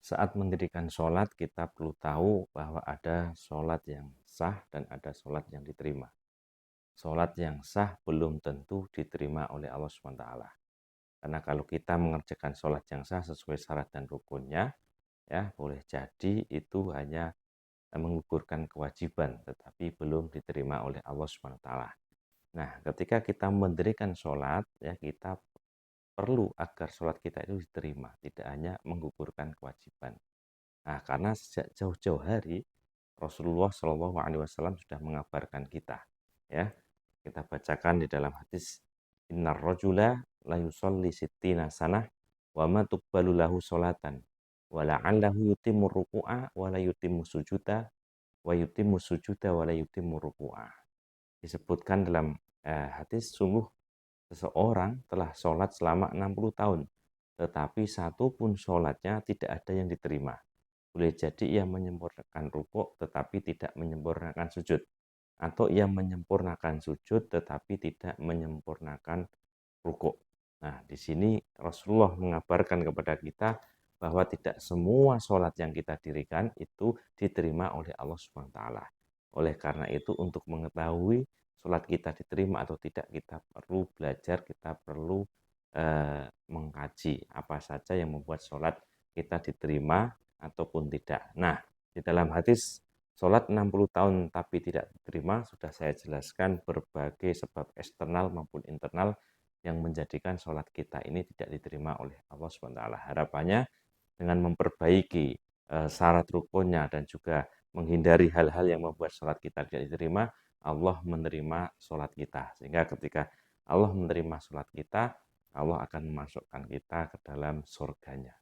Saat mendirikan sholat, kita perlu tahu bahwa ada sholat yang sah dan ada sholat yang diterima. Sholat yang sah belum tentu diterima oleh Allah SWT. Karena kalau kita mengerjakan sholat yang sah sesuai syarat dan rukunnya, ya boleh jadi itu hanya menggugurkan kewajiban, tetapi belum diterima oleh Allah SWT. Nah, ketika kita mendirikan sholat, ya kita perlu agar sholat kita itu diterima, tidak hanya menggugurkan kewajiban. Nah, karena sejak jauh-jauh hari Rasulullah Shallallahu Alaihi Wasallam sudah mengabarkan kita, ya. Kita bacakan di dalam hadis, Innar rojula la yusolli sittina sanah wa ma tuqbalu lahu sholatan wa la'allahu yutimmu ruku'a wa la yutimmu sujuda wa yutimmu sujuda wa la yutimmu ruku'a. Disebutkan dalam hadis, sungguh seseorang telah sholat selama 60 tahun, tetapi satu pun sholatnya tidak ada yang diterima. Boleh jadi ia menyempurnakan rukuk tetapi tidak menyempurnakan sujud. Atau ia menyempurnakan sujud tetapi tidak menyempurnakan rukuk. Nah, di sini Rasulullah mengabarkan kepada kita bahwa tidak semua sholat yang kita dirikan itu diterima oleh Allah SWT. Oleh karena itu, untuk mengetahui sholat kita diterima atau tidak, kita perlu belajar, kita perlu mengkaji apa saja yang membuat sholat kita diterima ataupun tidak. Nah, di dalam hadis sholat 60 tahun tapi tidak diterima, sudah saya jelaskan berbagai sebab eksternal maupun internal yang menjadikan sholat kita ini tidak diterima oleh Allah SWT. Harapannya dengan memperbaiki syarat rukunnya dan juga menghindari hal-hal yang membuat sholat kita tidak diterima, Allah menerima sholat kita. Sehingga ketika Allah menerima sholat kita, Allah akan memasukkan kita ke dalam surganya.